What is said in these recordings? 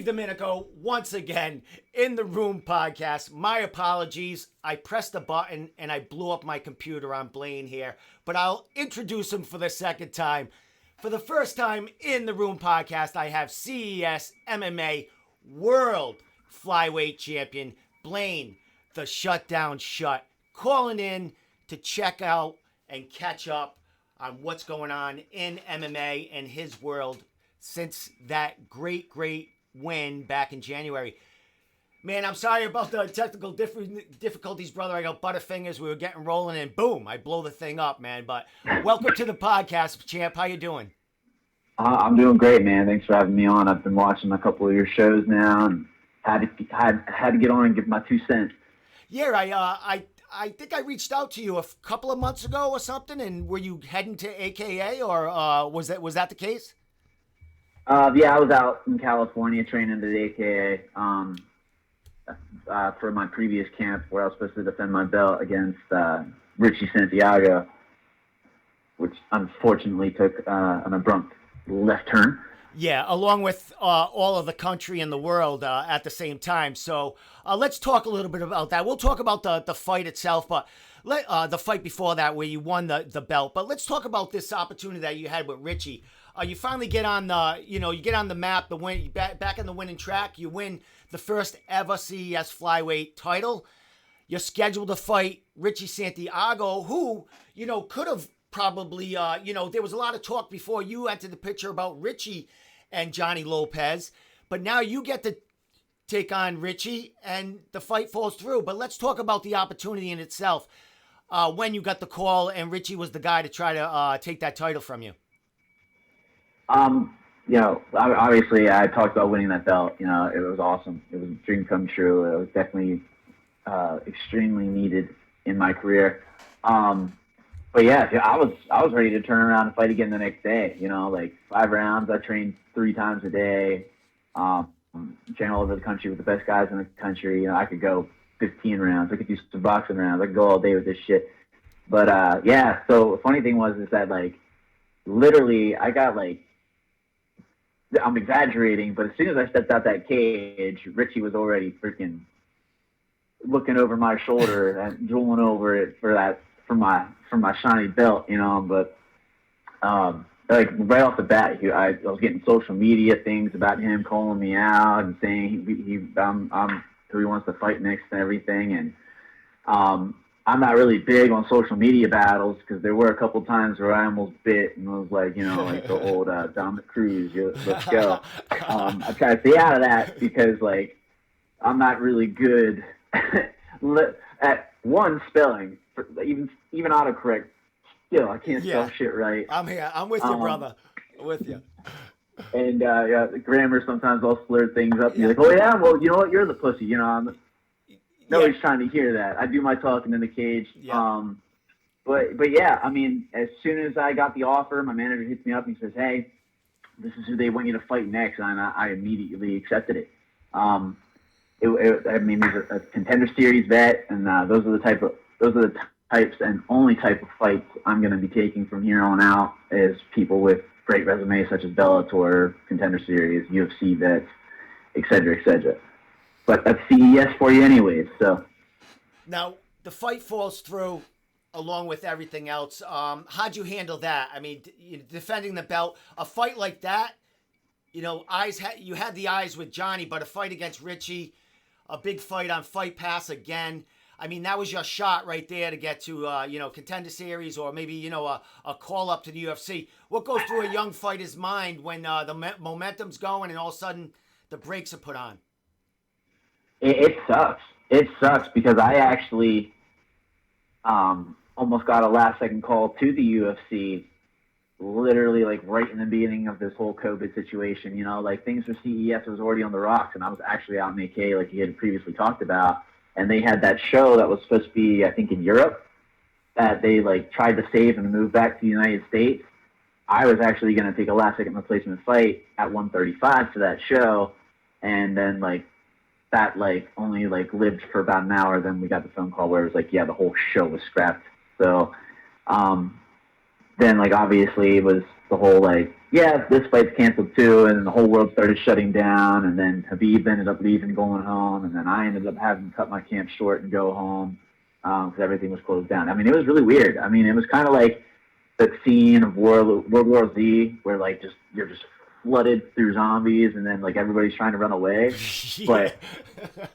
Steve Domenico, once again, in the Room podcast. My apologies. I pressed a button and I blew up my computer on Blaine here, but I'll introduce him for the second time. For the first time in the Room podcast, I have CES MMA World Flyweight Champion Blaine, the Shutdown Shutt, calling in to check out and catch up on what's going on in MMA and his world since that great win back in January. Man, I'm sorry about the technical difficulties, brother. I got butterfingers. We were getting rolling and boom, I blow the thing up, man. But welcome to the podcast, champ. How you doing? I'm doing great, man. Thanks for having me on. I've been watching a couple of your shows now and had to get on and give my 2 cents. Yeah, I think I reached out to you a couple of months ago or something, and were you heading to AKA or was that the case? Yeah, I was out in California training at the AKA for my previous camp where I was supposed to defend my belt against Richie Santiago, which unfortunately took an abrupt left turn. Yeah, along with all of the country and the world at the same time. So let's talk a little bit about that. We'll talk about the fight itself, but the fight before that where you won the belt. But let's talk about this opportunity that you had with Richie. You finally get on the map, the win back in the winning track. You win the first ever CES flyweight title. You're scheduled to fight Richie Santiago, who could have probably there was a lot of talk before you entered the picture about Richie and Johnny Lopez, but now you get to take on Richie and the fight falls through. But let's talk about the opportunity in itself. When you got the call and Richie was the guy to try to take that title from you. Obviously I talked about winning that belt. It was awesome. It was a dream come true. It was definitely extremely needed in my career. But yeah, I was ready to turn around and fight again the next day. 5 rounds. I trained 3 times a day. Train all over the country with the best guys in the country. I could go 15 rounds. I could do some boxing rounds. I could go all day with this shit. But yeah. So the funny thing is that literally I got I'm exaggerating, but as soon as I stepped out that cage, Richie was already freaking looking over my shoulder and drooling over it for my shiny belt, But right off the bat, I was getting social media things about him calling me out and saying I'm who he wants to fight next and everything. And I'm not really big on social media battles because there were a couple times where I almost bit and was like the old Dominic Cruz, let's go. I try to stay out of that because I'm not really good at one spelling, even autocorrect. Still, I can't spell shit right. I'm here. I'm with you, brother. I'm with you. And the grammar sometimes I'll slur things up. And you're like, oh yeah, well you know what? You're the pussy. Nobody's trying to hear that. I do my talking in the cage. Yeah. But yeah, I mean, as soon as I got the offer, my manager hits me up and he says, "Hey, this is who they want you to fight next," and I immediately accepted it. He's a contender series vet, and those are the types and only type of fights I'm going to be taking from here on out is people with great resumes such as Bellator, contender series, UFC vets, et cetera, et cetera. But that's CES for you anyways, so. Now, the fight falls through along with everything else. How'd you handle that? I mean, defending the belt, a fight like that, you had the eyes with Johnny, but a fight against Richie, a big fight on Fight Pass again. I mean, that was your shot right there to get to, contender series or maybe, a call up to the UFC. What goes through a young fighter's mind when the momentum's going and all of a sudden the brakes are put on? It sucks. It sucks because I actually almost got a last-second call to the UFC literally right in the beginning of this whole COVID situation. Things for CES was already on the rocks, and I was actually out in AK like you had previously talked about, and they had that show that was supposed to be, I think, in Europe that they tried to save and move back to the United States. I was actually going to take a last-second replacement fight at 135 for that show, and then that only lived for about an hour. Then we got the phone call where it was the whole show was scrapped. So then obviously it was the whole like, yeah, this fight's canceled too, and then the whole world started shutting down, and then Habib ended up leaving, going home, and then I ended up having to cut my camp short and go home because everything was closed down. I mean, it was really weird. I mean, it was kind of like that scene of World War Z where like you're just flooded through zombies, and then like everybody's trying to run away, but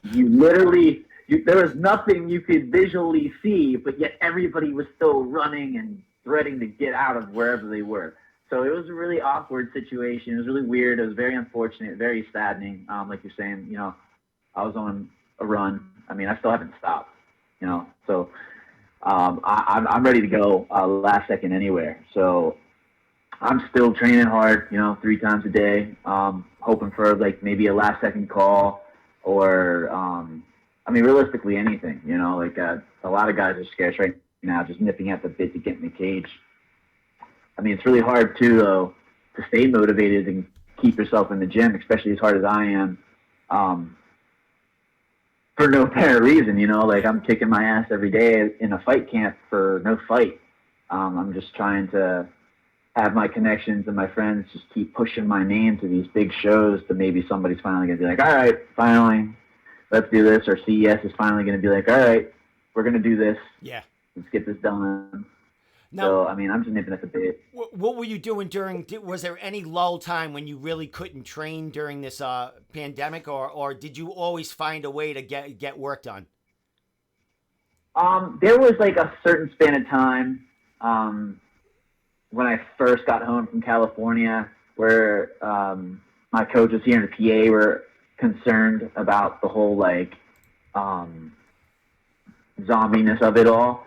you literally. There was nothing you could visually see, but yet everybody was still running and threading to get out of wherever they were. So it was a really awkward situation. It was really weird. It was very unfortunate, very saddening. Like you're saying, you know, I was on a run. I mean, I still haven't stopped, you know. So I'm ready to go last second anywhere. So I'm still training hard, you know, 3 times a day, hoping for like maybe a last second call or I mean, realistically, anything, you know, like a lot of guys are scarce right now, just nipping at the bit to get in the cage. I mean, it's really hard, too, though, to stay motivated and keep yourself in the gym, especially as hard as I am, for no apparent reason, you know, like I'm kicking my ass every day in a fight camp for no fight. I'm just trying to have my connections and my friends just keep pushing my name to these big shows to maybe somebody's finally going to be like, all right, finally. Let's do this, or CES is finally going to be like, all right, we're going to do this. Yeah. Let's get this done. Now, so, I mean, I'm just nipping at the bit. What were you doing was there any lull time when you really couldn't train during this pandemic, or did you always find a way to get work done? There was like a certain span of time when I first got home from California where my coaches here in the PA were concerned about the whole like zombiness of it all.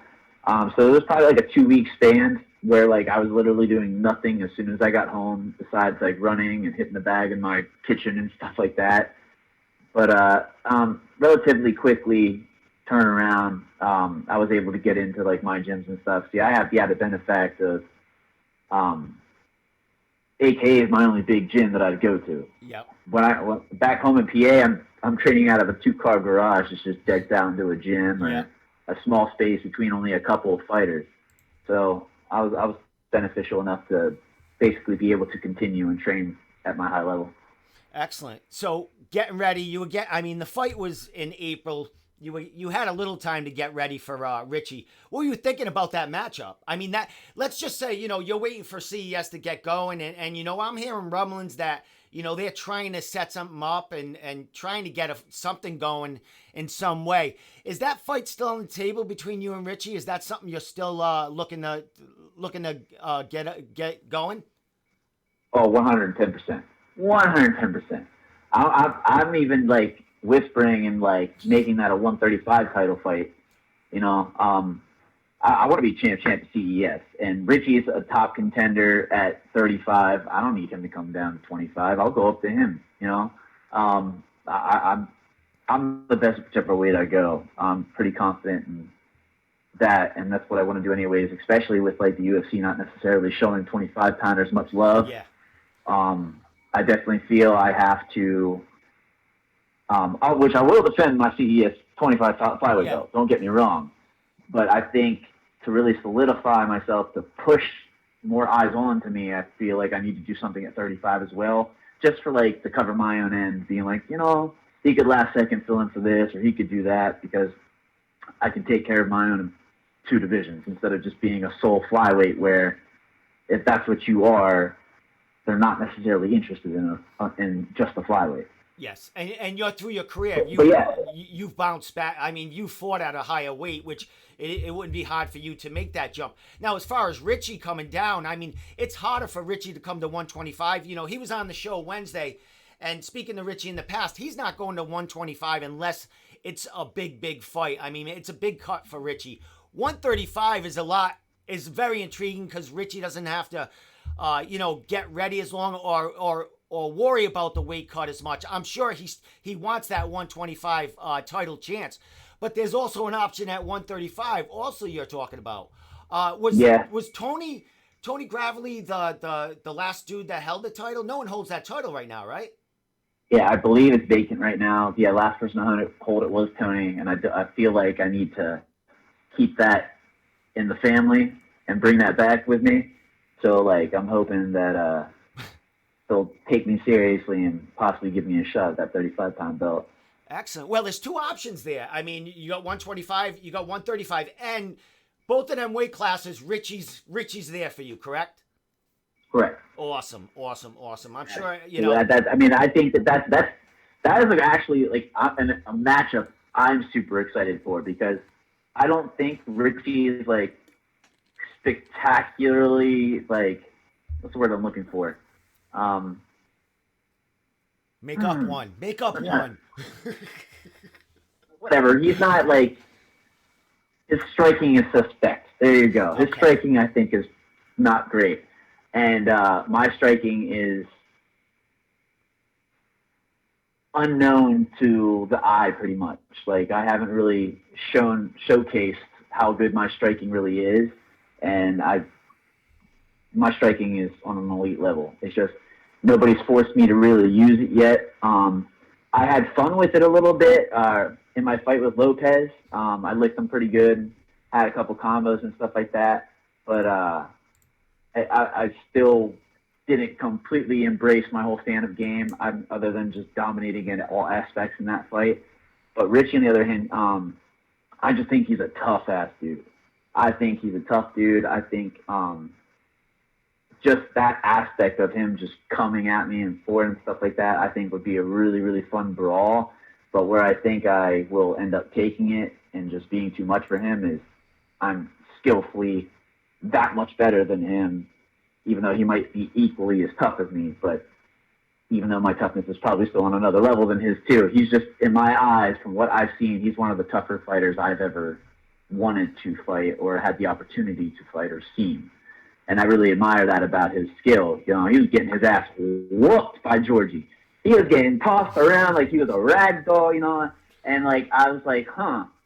So it was probably like a 2-week span where like I was literally doing nothing as soon as I got home besides like running and hitting the bag in my kitchen and stuff like that. But relatively quickly turn around, I was able to get into like my gyms and stuff. See, I have the added benefit of AKA is my only big gym that I'd go to. Yep. When back home in PA, I'm training out of a 2-car garage. It's just decked out into a gym or a small space between only a couple of fighters. So I was beneficial enough to basically be able to continue and train at my high level. Excellent. So getting ready, I mean, the fight was in April. You had a little time to get ready for Richie. What were you thinking about that matchup? I mean, let's just say, you know, you're waiting for CES to get going, and you know, I'm hearing rumblings that, you know, they're trying to set something up and trying to get something going in some way. Is that fight still on the table between you and Richie? Is that something you're still looking to get going? Oh, 110%. 110%. I'm even like whispering and like making that a 135 title fight. You know, I want to be champ at CES, and Richie's a top contender at 35. I don't need him to come down to 25. I'll go up to him. You know, I'm the best whichever weight I go. I'm pretty confident in that, and that's what I want to do anyways. Especially with like the UFC not necessarily showing 25 pounders much love. Yeah. I definitely feel I have to. Which I will defend my CES 25 flyweight belt. Don't get me wrong, but I think to really solidify myself to push more eyes on to me, I feel like I need to do something at 35 as well, just for like to cover my own end, being like, you know, he could last second fill in for this, or he could do that, because I can take care of my own 2 divisions instead of just being a sole flyweight where if that's what you are, they're not necessarily interested in just the flyweight. Yes, and you're through your career, you've bounced back. I mean, you fought at a higher weight, which it wouldn't be hard for you to make that jump. Now, as far as Richie coming down, I mean, it's harder for Richie to come to 125. You know, he was on the show Wednesday, and speaking to Richie in the past, he's not going to 125 unless it's a big fight. I mean, it's a big cut for Richie. 135 is very intriguing because Richie doesn't have to, get ready as long or worry about the weight cut as much. I'm sure he wants that 125 title chance, but there's also an option at 135. Also, you're talking about was Tony Gravely the last dude that held the title? No one holds that title right now, right? Yeah, I believe it's vacant right now. Yeah, last person to hold it was Tony, and I feel like I need to keep that in the family and bring that back with me. So like I'm hoping that they'll take me seriously and possibly give me a shot at that 35-pound belt. Excellent. Well, there's two options there. I mean, you got 125, you got 135, and both of them weight classes, Richie's there for you, correct? Correct. Awesome. I'm sure I mean, I think that is like actually like a matchup I'm super excited for because I don't think Richie is like spectacularly like what's the word I'm looking for? Make up one. Whatever. He's not like his striking is suspect. There you go. His striking I think is not great, and my striking is unknown to the eye pretty much. Like I haven't really showcased how good my striking really is, and my striking is on an elite level. It's just nobody's forced me to really use it yet. I had fun with it a little bit in my fight with Lopez. I licked him pretty good, had a couple combos and stuff like that, but I still didn't completely embrace my whole stand-up game other than just dominating in all aspects in that fight. But Richie, on the other hand, I just think he's a tough-ass dude. I think he's a tough dude. I think just that aspect of him just coming at me and forward and stuff like that, I think would be a really, really fun brawl. But where I think I will end up taking it and just being too much for him is I'm skillfully that much better than him, even though he might be equally as tough as me. But even though my toughness is probably still on another level than his too, he's just, in my eyes, from what I've seen, he's one of the tougher fighters I've ever wanted to fight or had the opportunity to fight or seen. And I really admire that about his skill. You know, he was getting his ass whooped by Georgie. He was getting tossed around like he was a rag doll, you know. And like I was like,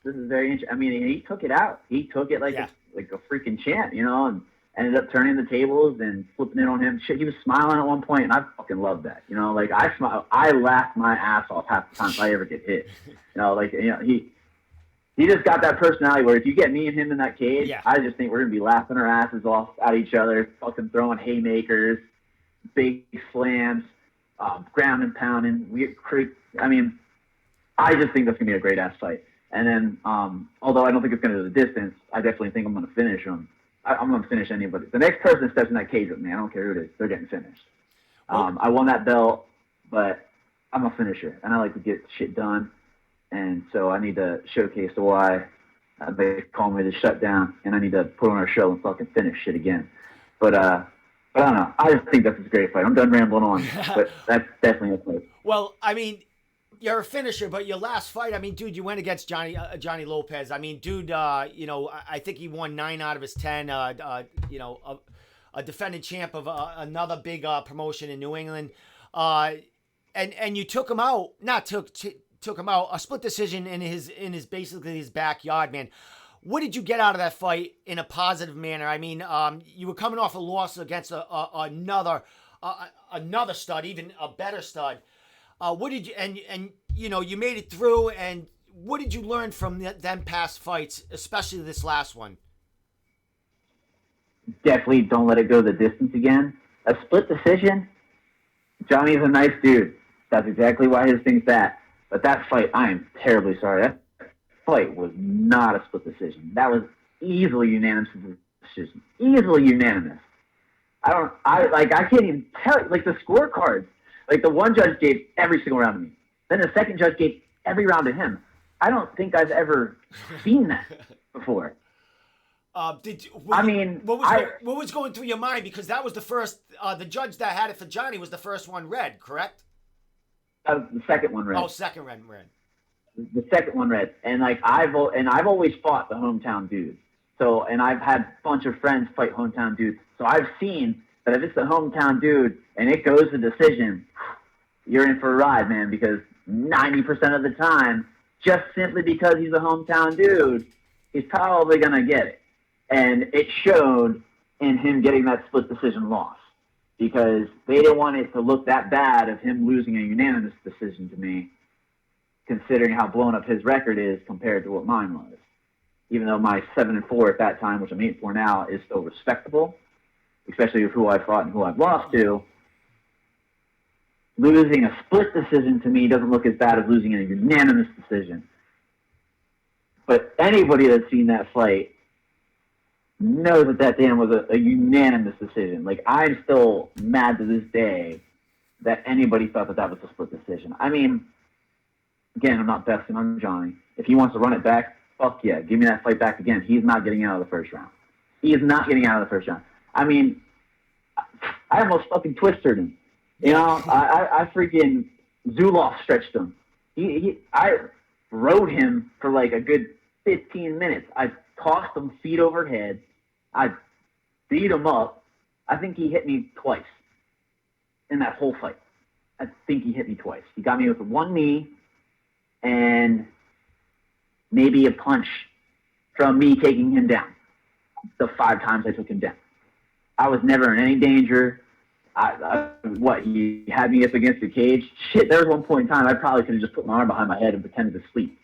this is very interesting. I mean, he took it out. He took it like a freaking champ, you know, and ended up turning the tables and flipping it on him. Shit, he was smiling at one point, and I fucking love that. You know, like I laughed my ass off half the time if I ever get hit. You know, like he just got that personality where if you get me and him in that cage, I just think we're going to be laughing our asses off at each other, fucking throwing haymakers, big slams, ground and pounding. I mean, I just think that's going to be a great-ass fight. And then, although I don't think it's going to go the distance, I definitely think I'm going to finish him. I'm going to finish anybody. The next person that steps in that cage with me, I don't care who it is, they're getting finished. I won that belt, but I'm a finisher, and I like to get shit done. And so I need to showcase why they call me the Shutdown, and I need to put on our show and fucking finish shit again. But I don't know. I just think this is a great fight. I'm done rambling on, but that's definitely a fight. Well, I mean, you're a finisher, but your last fight, I mean, dude, you went against Johnny Lopez. I mean, dude, you know, I think he won 9 out of his 10. You know, a defending champ of another big promotion in New England, and you took him out. Took him out, a split decision in his basically his backyard, man. What did you get out of that fight in a positive manner? I mean, you were coming off a loss against another stud, even a better stud. What did you and you know you made it through? And what did you learn from them past fights, especially this last one? Definitely don't let it go the distance again. A split decision. Johnny's a nice dude. That's exactly why his thing's that. But that fight, I am terribly sorry. That fight was not a split decision. That was easily unanimous decision. Easily unanimous. I can't even tell. Like the scorecards, like the one judge gave every single round to me. Then the second judge gave every round to him. I don't think I've ever seen that before. What was going through your mind? Because that was the first. The judge that had it for Johnny was the first one read, correct? The second one read. Oh, second read. The second one read, and like I've always fought the hometown dudes. So, and I've had a bunch of friends fight hometown dudes. So I've seen that if it's the hometown dude and it goes to decision, you're in for a ride, man. Because 90% of the time, just simply because he's a hometown dude, he's probably gonna get it. And it showed in him getting that split decision loss. Because they didn't want it to look that bad of him losing a unanimous decision to me, considering how blown up his record is compared to what mine was. Even though my 7-4 at that time, which I'm 8-4 now, is still respectable, especially with who I fought and who I've lost to, losing a split decision to me doesn't look as bad as losing a unanimous decision. But anybody that's seen that fight knows that damn was a unanimous decision. Like, I'm still mad to this day that anybody thought that was a split decision. I mean, again, I'm not besting on Johnny. If he wants to run it back, fuck yeah, give me that fight back again. He's not getting out of the first round. He is not getting out of the first round. I mean, I almost fucking twisted him. You know, I freaking Zoloft stretched him. I rode him for like a good 15 minutes. I tossed him feet over head. I beat him up. I think he hit me twice in that whole fight. I think he hit me twice. He got me with one knee and maybe a punch from me taking him down. The 5 times I took him down. I was never in any danger. He had me up against the cage? Shit, there was one point in time I probably could have just put my arm behind my head and pretended to sleep.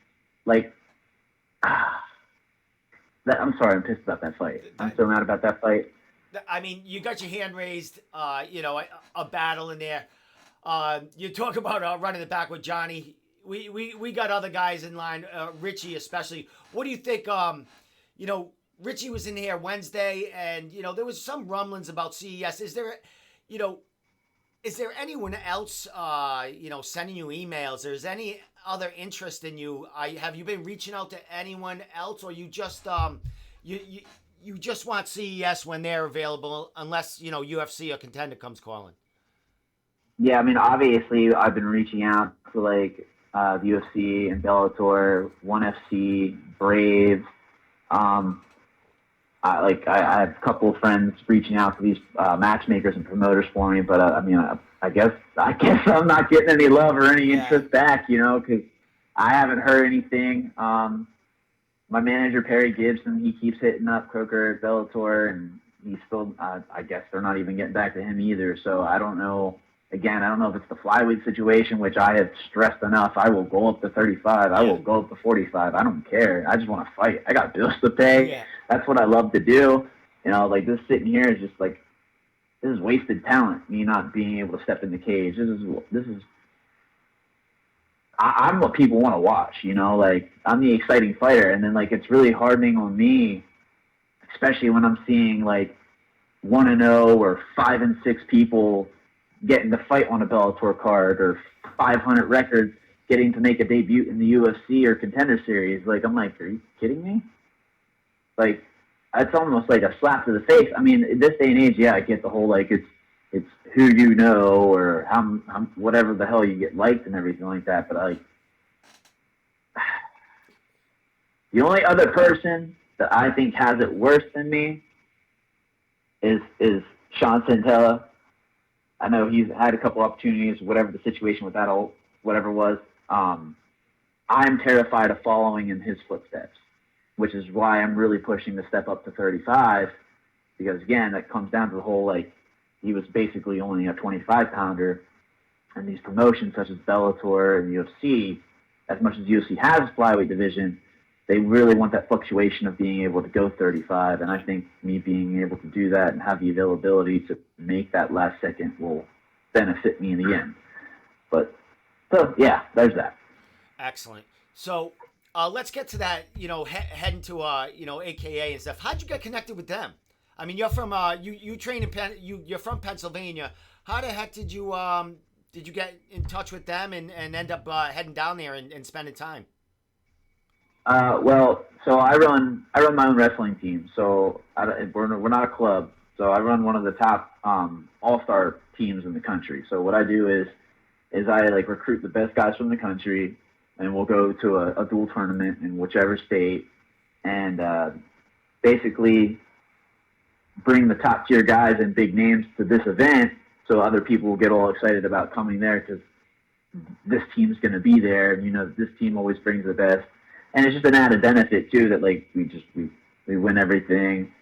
Like, I'm sorry, I'm pissed about that fight. I'm so mad about that fight. I mean, you got your hand raised, a battle in there. You talk about running it back with Johnny. We got other guys in line, Richie especially. What do you think, Richie was in here Wednesday, and, there was some rumblings about CES. Is there anyone else, sending you emails? There's any other interest in you? Have you been reaching out to anyone else, or you just you just want CES when they're available, unless UFC or Contender comes calling? Yeah, I mean, obviously, I've been reaching out to the UFC and Bellator, ONE FC, Brave. I have a couple of friends reaching out to these matchmakers and promoters for me, but I guess I'm not getting any love or any interest back, because I haven't heard anything. My manager Perry Gibson, he keeps hitting up Croker at Bellator, and he's still. I guess they're not even getting back to him either. So I don't know. Again, I don't know if it's the flyweight situation, which I have stressed enough. I will go up to 35. I will go up to 45. I don't care. I just want to fight. I got bills to pay. Yeah. That's what I love to do. This sitting here is just this is wasted talent. Me not being able to step in the cage. This is. I'm what people want to watch. I'm the exciting fighter, and then it's really hardening on me, especially when I'm seeing 1-0 or 5-6 people getting to fight on a Bellator card, or 500 records getting to make a debut in the UFC or Contender Series. I'm like, are you kidding me? It's almost like a slap to the face. I mean, in this day and age, I get the whole, it's who you know, or how whatever the hell you get liked and everything like that. But, the only other person that I think has it worse than me is Sean Santella. I know he's had a couple opportunities, whatever the situation with that, whatever was. I'm terrified of following in his footsteps, which is why I'm really pushing to step up to 35, because, again, that comes down to the whole, he was basically only a 25-pounder, and these promotions such as Bellator and UFC, as much as UFC has a flyweight division, they really want that fluctuation of being able to go 35, and I think me being able to do that and have the availability to make that last second will benefit me in the end. There's that. Excellent. So let's get to that, heading to, AKA and stuff. How'd you get connected with them? I mean, you're from, you train in you're from Pennsylvania. How the heck did you get in touch with them and end up heading down there and spending time? So I run my own wrestling team. So we're not a club. So I run one of the top all-star teams in the country. So what I do is I recruit the best guys from the country, and we'll go to a dual tournament in whichever state, and basically bring the top tier guys and big names to this event, so other people will get all excited about coming there because this team's going to be there, and this team always brings the best. And it's just an added benefit too that we win everything.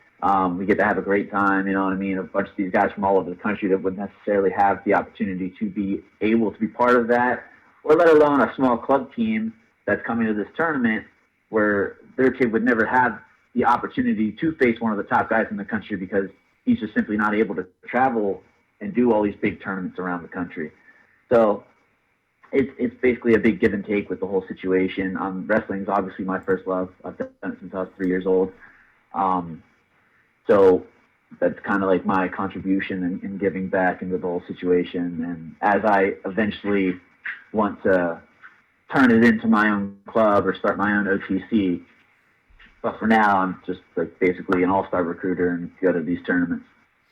We get to have a great time, you know what I mean? A bunch of these guys from all over the country that wouldn't necessarily have the opportunity to be able to be part of that, or let alone a small club team that's coming to this tournament where their kid would never have the opportunity to face one of the top guys in the country because he's just simply not able to travel and do all these big tournaments around the country. So it's basically a big give and take with the whole situation. Wrestling is obviously my first love. I've done it since I was 3 years old. So that's kind of like my contribution in giving back into the whole situation. And as I eventually want to turn it into my own club or start my own OTC, but for now I'm just like basically an all-star recruiter and go to these tournaments.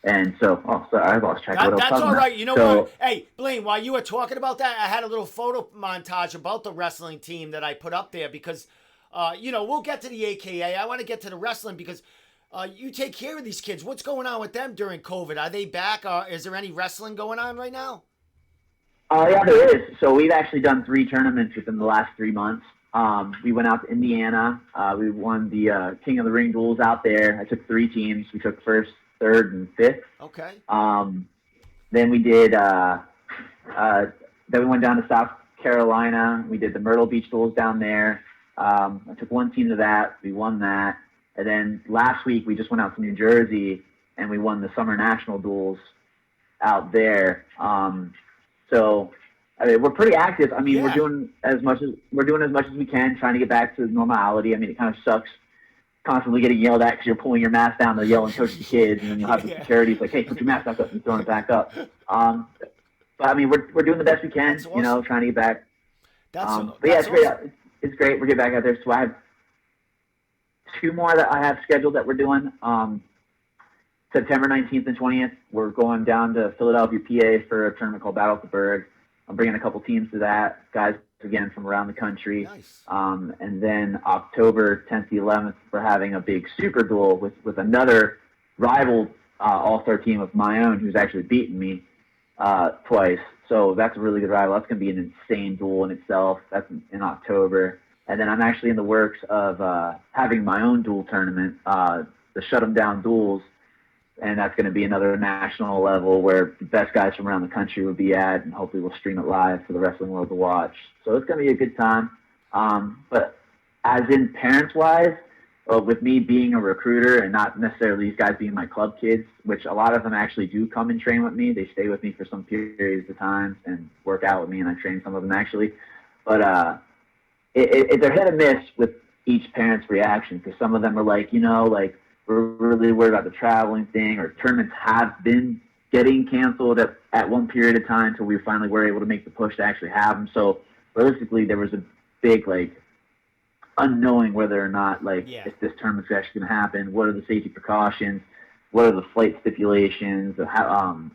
And so, I lost track of what I was That's talking all right. about. You know what? Hey, Blaine, while you were talking about that, I had a little photo montage about the wrestling team that I put up there because, we'll get to the AKA. I want to get to the wrestling because you take care of these kids. What's going on with them during COVID? Are they back? Is there any wrestling going on right now? Yeah, there is. So we've actually done 3 tournaments within the last 3 months. We went out to Indiana. We won the King of the Ring duels out there. I took 3 teams. We took first, third, and fifth. Okay. Then we did. Then we went down to South Carolina. We did the Myrtle Beach duels down there. I took 1 team to that. We won that. And then last week we just went out to New Jersey and we won the Summer National duels out there. So I mean, we're pretty active. I mean, we're doing as much as we can, trying to get back to normality. I mean, it kind of sucks constantly getting yelled at because you're pulling your mask down to yell and coach the kids, and then you'll have the security like, "Hey, put your mask back up," and throwing it back up. But I mean, we're doing the best we can. Awesome. Trying to get back. But yeah, it's great. Awesome. It's great. We're getting back out there. So I have 2 more that I have scheduled that we're doing. September 19th and 20th, we're going down to Philadelphia, PA for a tournament called Battle of the Berg. I'm bringing a couple teams to that, guys, again, from around the country. Nice. And then October 10th to 11th, we're having a big super duel with another rival all-star team of my own who's actually beaten me twice. So that's a really good rival. That's going to be an insane duel in itself. That's in October. And then I'm actually in the works of having my own duel tournament, the Shutdown duels. And that's going to be another national level where the best guys from around the country will be at, and hopefully we'll stream it live for the wrestling world to watch. So it's going to be a good time. But as in parents-wise, with me being a recruiter and not necessarily these guys being my club kids, which a lot of them actually do come and train with me. They stay with me for some periods of time and work out with me, and I train some of them actually. But they're hit or miss with each parent's reaction, because some of them are like, we're really worried about the traveling thing, or tournaments have been getting canceled at one period of time until we finally were able to make the push to actually have them. So realistically, there was a big, unknowing whether or not, if this tournament's actually going to happen, what are the safety precautions, what are the flight stipulations, and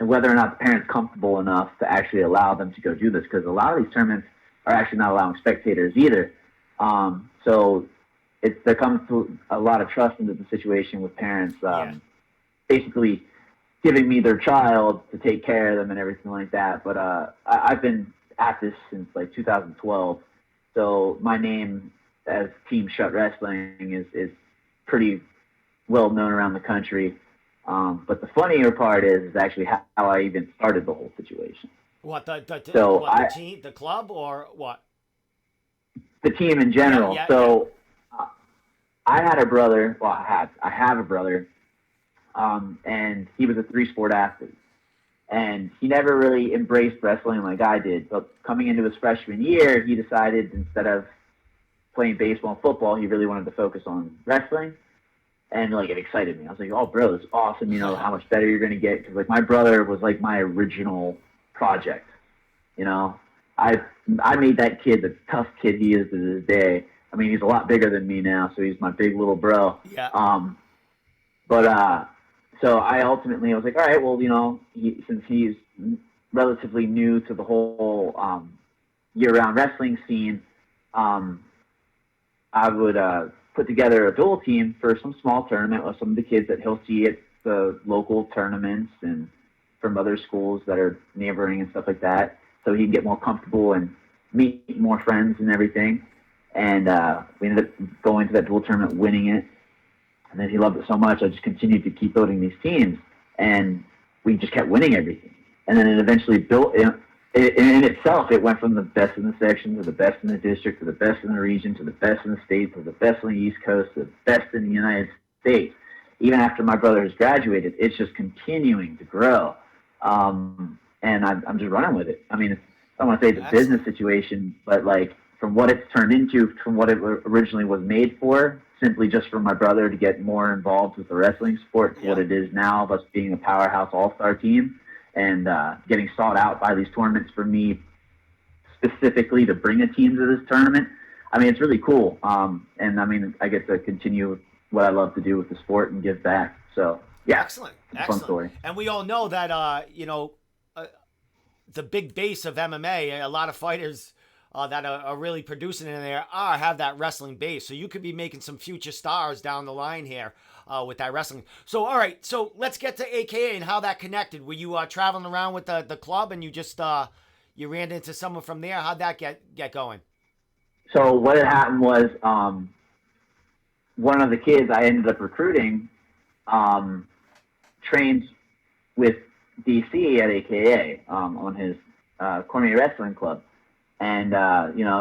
whether or not the parent's comfortable enough to actually allow them to go do this, because a lot of these tournaments are actually not allowing spectators either. So there comes to a lot of trust into the situation with parents, basically giving me their child to take care of them and everything like that. But I've been at this since 2012, so my name as Team Shutt Wrestling is pretty well known around the country. But the funnier part is actually how I even started the whole situation. What the team, the club, or what? The team in general. I had a brother. Well, I have a brother, and he was a 3-sport athlete, and he never really embraced wrestling like I did. But coming into his freshman year, he decided instead of playing baseball and football, he really wanted to focus on wrestling, and it excited me. I was like, "Oh, bro, it's awesome! How much better you're gonna get." Because my brother was my original project. I made that kid the tough kid he is to this day. I mean, he's a lot bigger than me now, so he's my big little bro. Yeah. So I ultimately was like, all right, well, since he's relatively new to the whole year-round wrestling scene, I would put together a dual team for some small tournament with some of the kids that he'll see at the local tournaments and from other schools that are neighboring and stuff like that, so he can get more comfortable and meet more friends and everything. And we ended up going to that dual tournament, winning it. And then he loved it so much, I just continued to keep building these teams. And we just kept winning everything. And then it eventually built, in itself, it went from the best in the section to the best in the district to the best in the region to the best in the state to the best on the East Coast to the best in the United States. even after my brother has graduated, it's just continuing to grow. And I'm just running with it. I mean, I don't want to say it's a business situation, but like from what it's turned into, from what it originally was made for, simply just for my brother to get more involved with the wrestling sport, to what it is now, of us being a powerhouse all-star team and getting sought out by these tournaments for me specifically to bring a team to this tournament. I mean, it's really cool. And I mean, I get to continue what I love to do with the sport and give back. So yeah, excellent. Fun story. And we all know that, the big base of MMA, a lot of fighters that are really producing in there have that wrestling base. So you could be making some future stars down the line here with that wrestling. So, all right. So let's get to AKA and how that connected. Were you traveling around with the club and you just, you ran into someone from there? How'd that get going? So what had happened was one of the kids I ended up recruiting trained with DC at AKA on his Cormier Wrestling Club. And,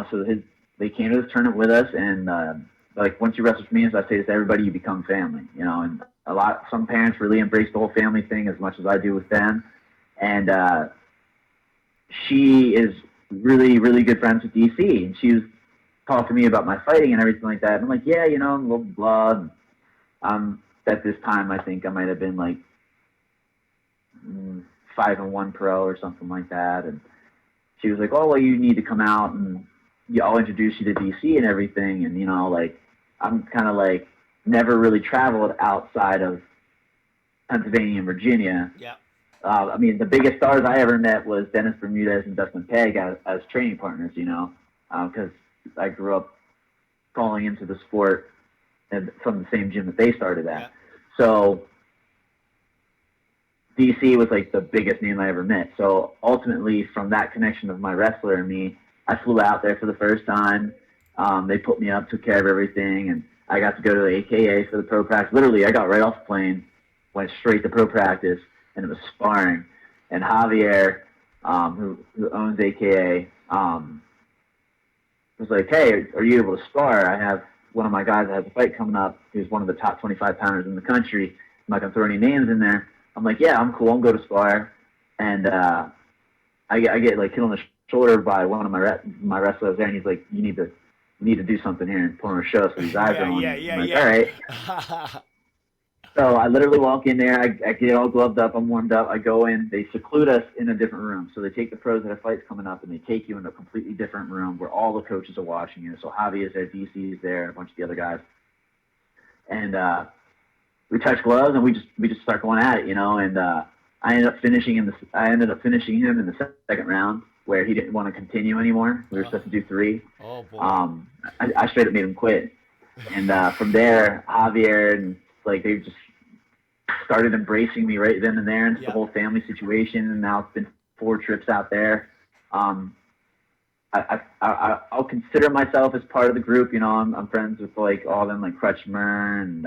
so they came to this tournament with us, and like once you wrestle for me, as I say this to everybody, you become family, and some parents really embrace the whole family thing as much as I do with them. And she is really, really good friends with DC, and she was talking to me about my fighting and everything like that. And I'm like, yeah, blah, blah, blah. At this time, I think I might have been like 5-1 pro or something like that. And she was like, oh, well, you need to come out and I'll introduce you to DC and everything. And, I'm kind of like never really traveled outside of Pennsylvania and Virginia. Yeah. I mean, the biggest stars I ever met was Dennis Bermudez and Dustin Pegg as training partners, because I grew up falling into the sport from the same gym that they started at. Yeah. So DC was like the biggest name I ever met. So ultimately, from that connection of my wrestler and me, I flew out there for the first time. They put me up, took care of everything, and I got to go to the AKA for the pro practice. Literally, I got right off the plane, went straight to pro practice, and it was sparring. And Javier, who owns AKA, was like, hey, are you able to spar? I have one of my guys that has a fight coming up who's one of the top 25 pounders in the country. I'm not going to throw any names in there. I'm like, yeah, I'm cool. I'm going to spar. And I get like hit on the shoulder by one of my wrestlers there, and he's like, you need to do something here and put on a show. So his eyes are on. I'm like, all right. So I literally walk in there. I get all gloved up. I'm warmed up. I go in. They seclude us in a different room. So they take the pros that have fights coming up, and they take you into a completely different room where all the coaches are watching you. So Javi is there, DC is there, and a bunch of the other guys. And we touch gloves, and we just start going at it, And I ended up finishing him in the second round, where he didn't want to continue anymore. We were supposed to do 3. Oh boy. I straight up made him quit. And from there, Javier and they just started embracing me right then and there, and it's the whole family situation. And now it's been 4 trips out there. I'll consider myself as part of the group. I'm friends with all of them, like Crutchmer and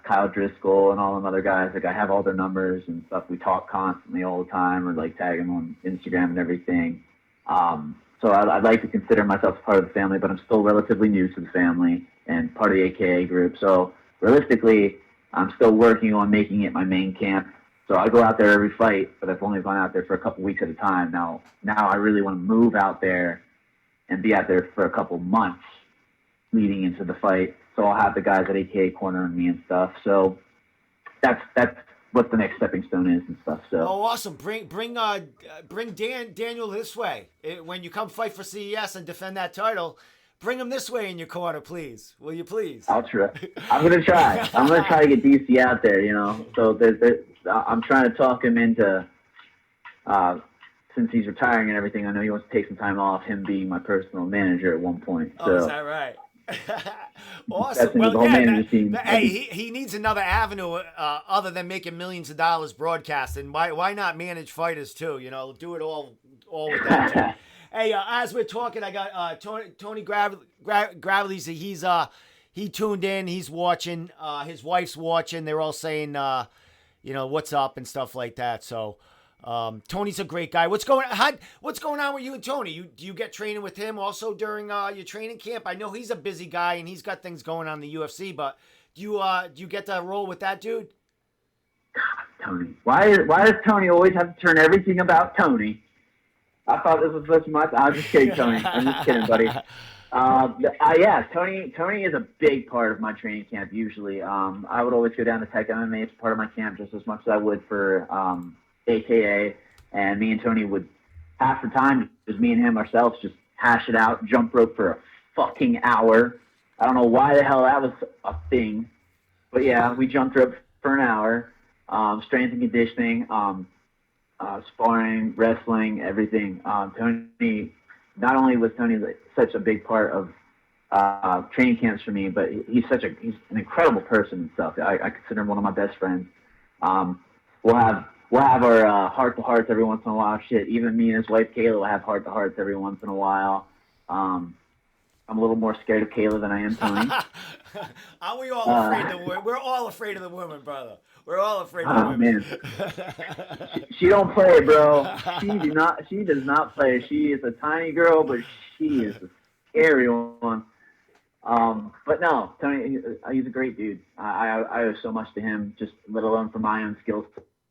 Kyle Driscoll and all them other guys. Like I have all their numbers and stuff. We talk constantly all the time, or tag them on Instagram and everything. So I'd like to consider myself part of the family, but I'm still relatively new to the family and part of the AKA group. So realistically, I'm still working on making it my main camp. So I go out there every fight, but I've only gone out there for a couple weeks at a time. Now I really want to move out there and be out there for a couple months leading into the fight. So I'll have the guys at AKA cornering me and stuff. So that's what the next stepping stone is and stuff. So awesome! Bring Daniel this way when you come fight for CES and defend that title. Bring him this way in your corner, please. Will you please? I'll try. I'm gonna try. I'm gonna try to get DC out there. So I'm trying to talk him into. Since he's retiring and everything, I know he wants to take some time off. Him being my personal manager at one point. So. Is that right? Awesome. Well, hey, he needs another avenue other than making millions of dollars broadcasting. Why not manage fighters too? Do it all with that too. Hey, as we're talking, I got Tony Gravely. He tuned in. He's watching. His wife's watching. They're all saying, what's up and stuff like that. So. Tony's a great guy. What's going on with you and Tony? Do you get training with him also during your training camp? I know he's a busy guy and he's got things going on in the UFC, but do you get to roll with that dude? Tony. Why does Tony always have to turn everything about Tony? I thought this was supposed to be my. I'm just kidding, Tony. I'm just kidding, buddy. Yeah, Tony is a big part of my training camp. Usually, I would always go down to Tech MMA. It's part of my camp just as much as I would for AKA. And me and Tony would half the time just me and him ourselves just hash it out, jump rope for a fucking hour. I don't know why the hell that was a thing, but yeah, we jumped rope for an hour. Strength and conditioning, sparring, wrestling, everything. Tony, not only was Tony such a big part of training camps for me, but he's an incredible person himself. I consider him one of my best friends. We'll have our heart to hearts every once in a while. Shit, even me and his wife Kayla will have heart to hearts every once in a while. I'm a little more scared of Kayla than I am Tony. Aren't we all afraid of the women? We're all afraid of the women, brother. We're all afraid of the women. Man. she don't play, bro. She does not play. She is a tiny girl, but she is a scary one. But no, Tony, he's a great dude. I owe so much to him, just let alone for my own skill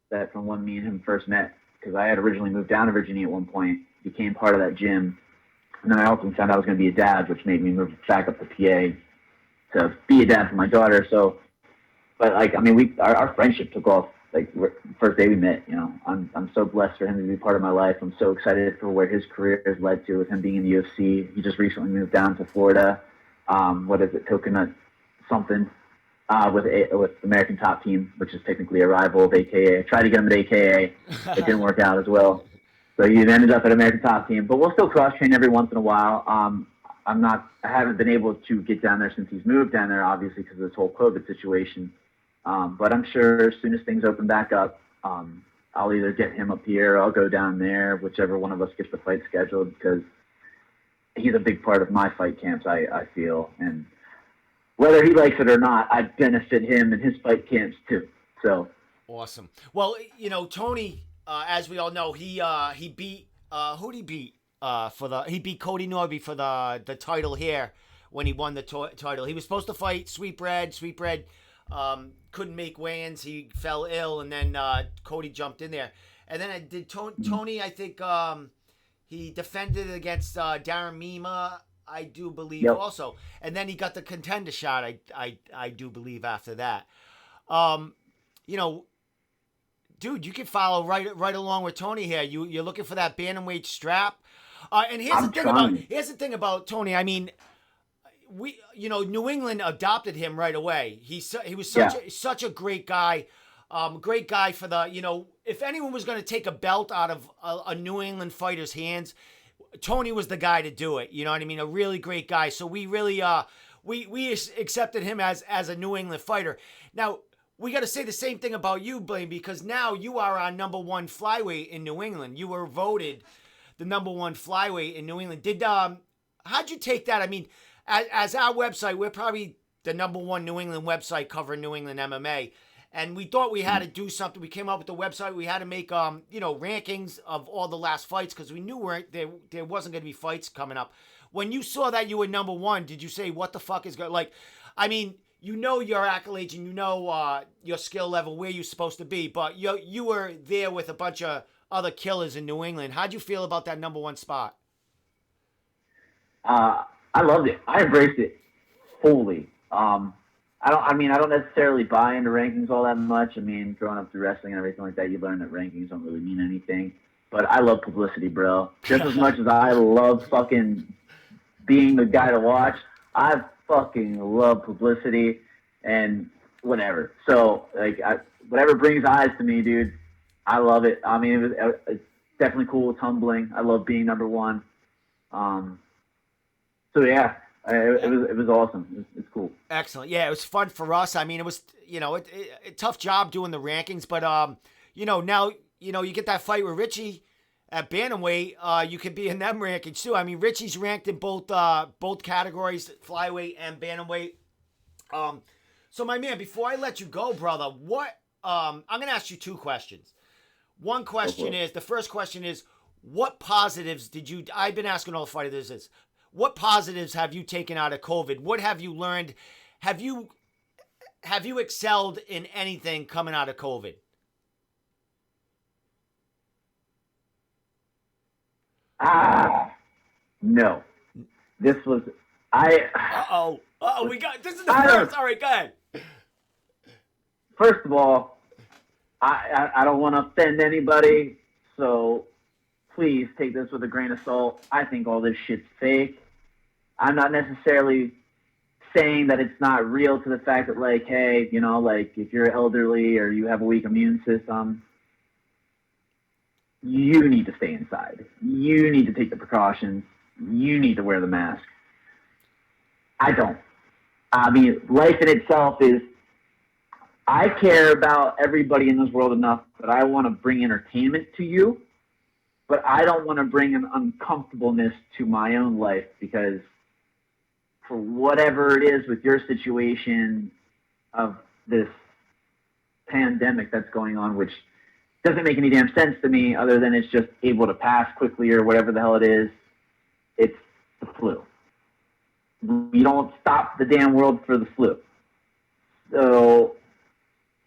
set from when me and him first met. Because I had originally moved down to Virginia at one point, became part of that gym. And then I also found out I was going to be a dad, which made me move back up to PA to be a dad for my daughter. So, but like, I mean, our friendship took off like the first day we met. You know, I'm so blessed for him to be part of my life. I'm so excited for where his career has led to with him being in the UFC. He just recently moved down to Florida. What is it, Coconut something? With American Top Team, which is technically a rival of AKA. I tried to get him at AKA. It didn't work out as well. So he ended up at American Top Team, but we'll still cross-train every once in a while. I haven't been able to get down there since he's moved down there, obviously, because of this whole COVID situation. But I'm sure as soon as things open back up, I'll either get him up here or I'll go down there, whichever one of us gets the fight scheduled, because he's a big part of my fight camps, I feel. And whether he likes it or not, I benefit him and his fight camps too. So awesome. Well, you know, Tony, as we all know, he beat who'd he beat? He beat Cody Norby for the title here when he won the title. He was supposed to fight Sweet Bread. Sweet Bread couldn't make weigh-ins. He fell ill, and then Cody jumped in there. And then Tony, I think he defended against Darren Mima, I do believe, yep. Also. And then he got the contender shot, I do believe, after that. You know, dude, you can follow right along with Tony here. You're looking for that bantamweight strap. And here's the thing about Tony. I mean, New England adopted him right away. He was such a great guy. Great guy for the, if anyone was going to take a belt out of a New England fighter's hands, Tony was the guy to do it. You know what I mean? A really great guy. So we really, we accepted him as a New England fighter. Now, we got to say the same thing about you, Blaine, because now you are our number one flyweight in New England. You were voted the number one flyweight in New England. How'd you take that? I mean, as our website, we're probably the number one New England website covering New England MMA. And we thought we had to do something. We came up with the website. We had to make, rankings of all the last fights because we knew there wasn't going to be fights coming up. When you saw that you were number one, did you say, what the fuck is going, like, I mean, you know your accolades and you know your skill level, where you're supposed to be, but you were there with a bunch of other killers in New England. How'd you feel about that number one spot? I loved it. I embraced it fully. I don't necessarily buy into rankings all that much. I mean, growing up through wrestling and everything like that, you learn that rankings don't really mean anything. But I love publicity, bro. Just as much as I love fucking being the guy to watch, I fucking love publicity and whatever. So, like, whatever brings eyes to me, dude, I love it. I mean, it's definitely cool. It's humbling. I love being number one. So, yeah. It was awesome. It's cool. Excellent. Yeah, it was fun for us. I mean, it was, a tough job doing the rankings, but, now, you get that fight with Richie at bantamweight, you could be in them rankings too. I mean, Richie's ranked in both categories, flyweight and bantamweight. So my man, before I let you go, brother, I'm going to ask you two questions. The first question is, what positives I've been asking all the fighters this, what positives have you taken out of COVID? What have you learned? have you excelled in anything coming out of COVID? No. This was I. We got this is the first. All right, go ahead. First of all, I don't want to offend anybody, so please take this with a grain of salt. I think all this shit's fake. I'm not necessarily saying that it's not real to the fact that, like, hey, you know, like, if you're elderly or you have a weak immune system, you need to stay inside. You need to take the precautions. You need to wear the mask. I don't. I mean, life in itself is, I care about everybody in this world enough that I want to bring entertainment to you, but I don't want to bring an uncomfortableness to my own life, because for whatever it is with your situation of this pandemic that's going on, which doesn't make any damn sense to me other than it's just able to pass quickly or whatever the hell it is, it's the flu. You don't stop the damn world for the flu. So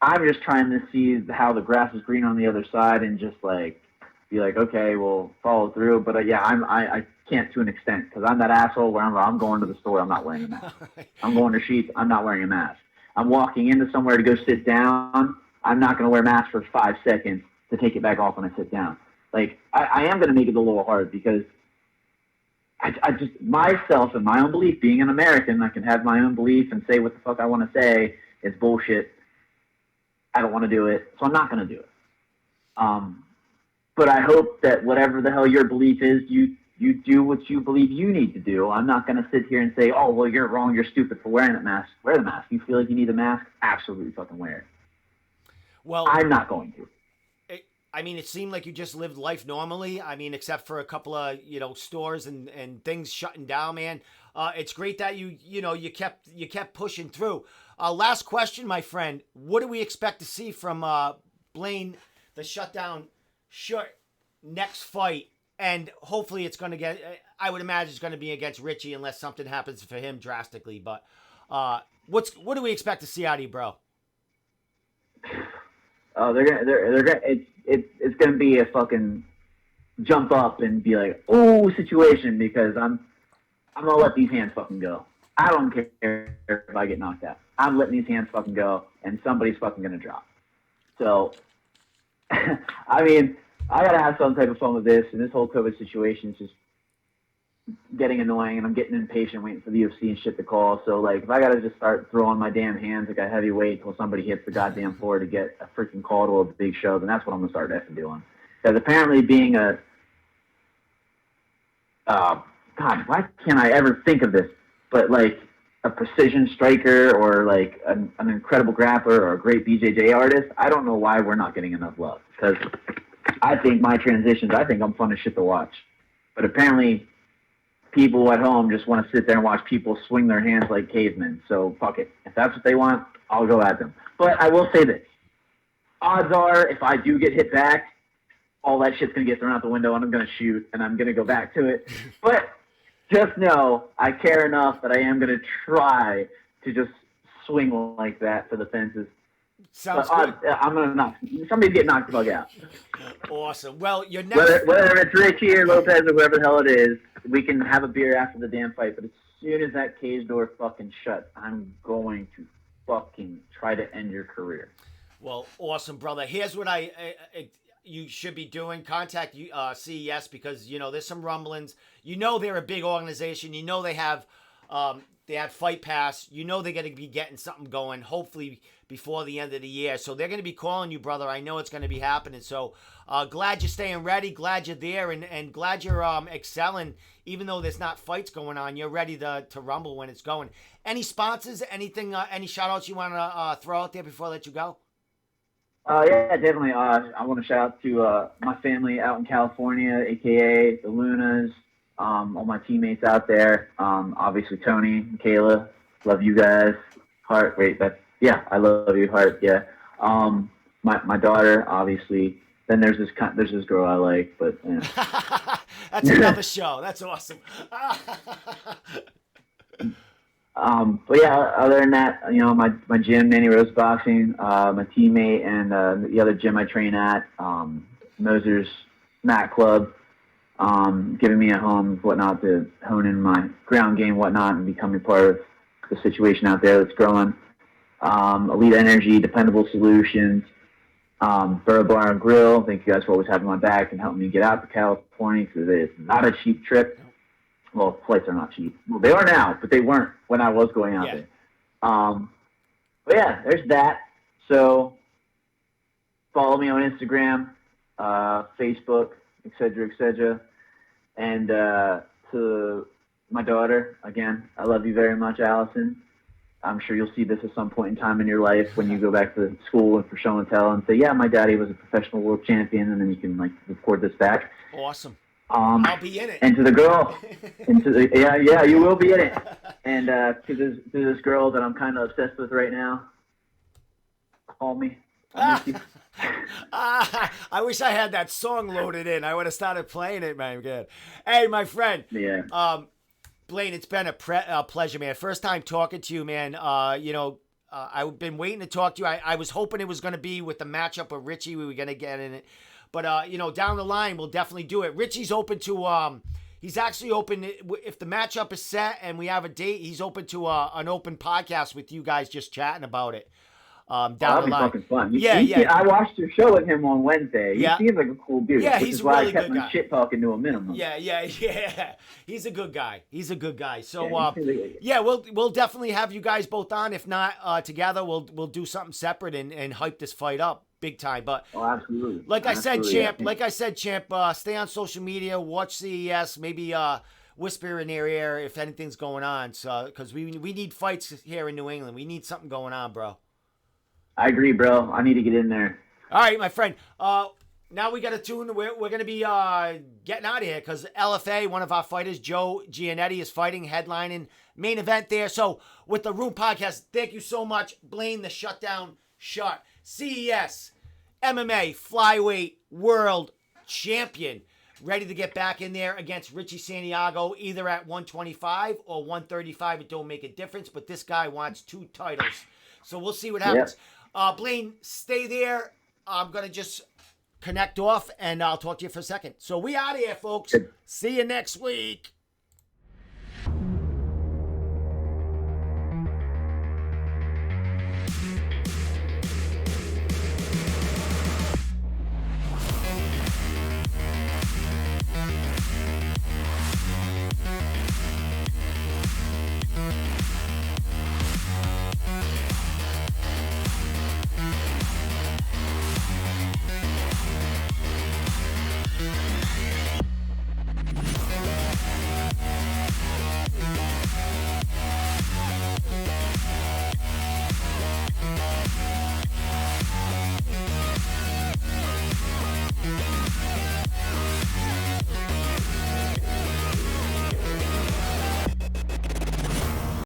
I'm just trying to see how the grass is green on the other side and just like be like, okay, we'll follow through. But yeah, I can't to an extent, because I'm that asshole where I'm going to the store, I'm not wearing a mask. I'm going to Sheetz, I'm not wearing a mask. I'm walking into somewhere to go sit down, I'm not going to wear a mask for 5 seconds to take it back off when I sit down. Like, I am going to make it a little hard, because I just, myself and my own belief, being an American, I can have my own belief and say what the fuck I want to say. It's bullshit. I don't want to do it, so I'm not going to do it. But I hope that whatever the hell your belief is, you do what you believe you need to do. I'm not going to sit here and say, oh, well, you're wrong, you're stupid for wearing that mask. Wear the mask. You feel like you need a mask? Absolutely fucking wear it. Well, I'm not going to. I mean, it seemed like you just lived life normally. I mean, except for a couple of, stores and things shutting down, man. It's great that you kept pushing through. Last question, my friend. What do we expect to see from Blaine, the Shutdown Shutt next fight? And hopefully it's going to get, I would imagine it's going to be against Richie unless something happens for him drastically. But what do we expect to see out of you, bro? Oh, they're gonna. It's gonna be a fucking jump up and be like, oh, situation, because I'm gonna let these hands fucking go. I don't care if I get knocked out. I'm letting these hands fucking go, and somebody's fucking gonna drop. So, I mean, I gotta have some type of fun with this, and this whole COVID situation is just getting annoying, and I'm getting impatient waiting for the UFC and shit to call. So, like, if I gotta just start throwing my damn hands like a heavyweight until somebody hits the goddamn floor to get a freaking call to a big show, then that's what I'm gonna start effing doing. Because apparently being a God, why can't I ever think of this? But like a precision striker or like an incredible grappler or a great BJJ artist, I don't know why we're not getting enough love. Because I think my transitions, I think I'm fun as shit to watch. But apparently people at home just want to sit there and watch people swing their hands like cavemen. So fuck it. If that's what they want, I'll go at them. But I will say this. Odds are, if I do get hit back, all that shit's going to get thrown out the window and I'm going to shoot and I'm going to go back to it. But just know I care enough that I am going to try to just swing like that for the fences. Sounds good. I'm going to knock. Somebody's getting knocked the fuck out. Awesome. Well, your next... Whether it's Richie or Lopez or whoever the hell it is, we can have a beer after the damn fight. But as soon as that cage door fucking shut, I'm going to fucking try to end your career. Well, awesome, brother. Here's what you should be doing. Contact CES because, there's some rumblings. They're a big organization. They have Fight Pass. They're going to be getting something going, hopefully before the end of the year. So they're going to be calling you, brother. I know it's going to be happening. So glad you're staying ready. Glad you're there and glad you're excelling. Even though there's not fights going on, you're ready to rumble when it's going. Any sponsors, anything, any shout outs you want to throw out there before I let you go? Yeah, definitely. I want to shout out to my family out in California, a.k.a. the Lunas, all my teammates out there. Obviously, Tony, Kayla, love you guys. Hart, I love you, Hart, yeah. My daughter, obviously. Then there's this girl I like, but... That's another show. That's awesome. But yeah, other than that, you know, my gym, Manny Rose Boxing, my teammate, and the other gym I train at, Moser's Mat Club, giving me a home, whatnot, to hone in my ground game, whatnot, and becoming part of the situation out there that's growing. Elite Energy, Dependable Solutions, Burro Bar and Grill. Thank you guys for always having my back and helping me get out to California, because it's not a cheap trip. Well, flights are not cheap. Well, they are now, but they weren't when I was going out there. But yeah, there's that. So follow me on Instagram, Facebook, etc. And to my daughter, again, I love you very much, Allison. I'm sure you'll see this at some point in time in your life when you go back to school and for show and tell and say, yeah, my daddy was a professional world champion, and then you can like record this back. Awesome. I'll be in it. And to the girl, yeah, you will be in it. And to this girl that I'm kind of obsessed with right now, call me. I wish I had that song loaded in. I would have started playing it, man. Good. Hey, my friend. Yeah. Blaine, it's been a pleasure, man. First time talking to you, man. I've been waiting to talk to you. I was hoping it was going to be with the matchup with Richie. We were going to get in it. But, down the line, we'll definitely do it. Richie's open to, he's actually open, if the matchup is set and we have a date, he's open to an open podcast with you guys just chatting about it. Down that'd the be line. fucking fun. Yeah. I watched your show with him on Wednesday. He seems like a cool dude. Yeah, which he's is a why really I kept good my guy. shit talking to a minimum. Yeah. He's a good guy. So, Yeah, we'll definitely have you guys both on. If not together, we'll do something separate and hype this fight up big time. But absolutely. Like I said, champ, Yeah. stay on social media, watch CES, maybe whisper in their ear if anything's going on. So, because we need fights here in New England. We need something going on, bro. I agree, bro. I need to get in there. All right, my friend. Now we got to tune. We're going to be getting out of here because LFA, one of our fighters, Joe Giannetti, is fighting, headlining main event there. So with the Room Podcast, thank you so much, Blaine, the Shutdown Shutt, CES, MMA, Flyweight, World Champion, ready to get back in there against Richie Santiago, either at 125 or 135. It don't make a difference, but this guy wants 2 titles. So we'll see what happens. Yep. Blaine, stay there. I'm going to just connect off, and I'll talk to you for a second. So we out of here, folks. Good. See you next week.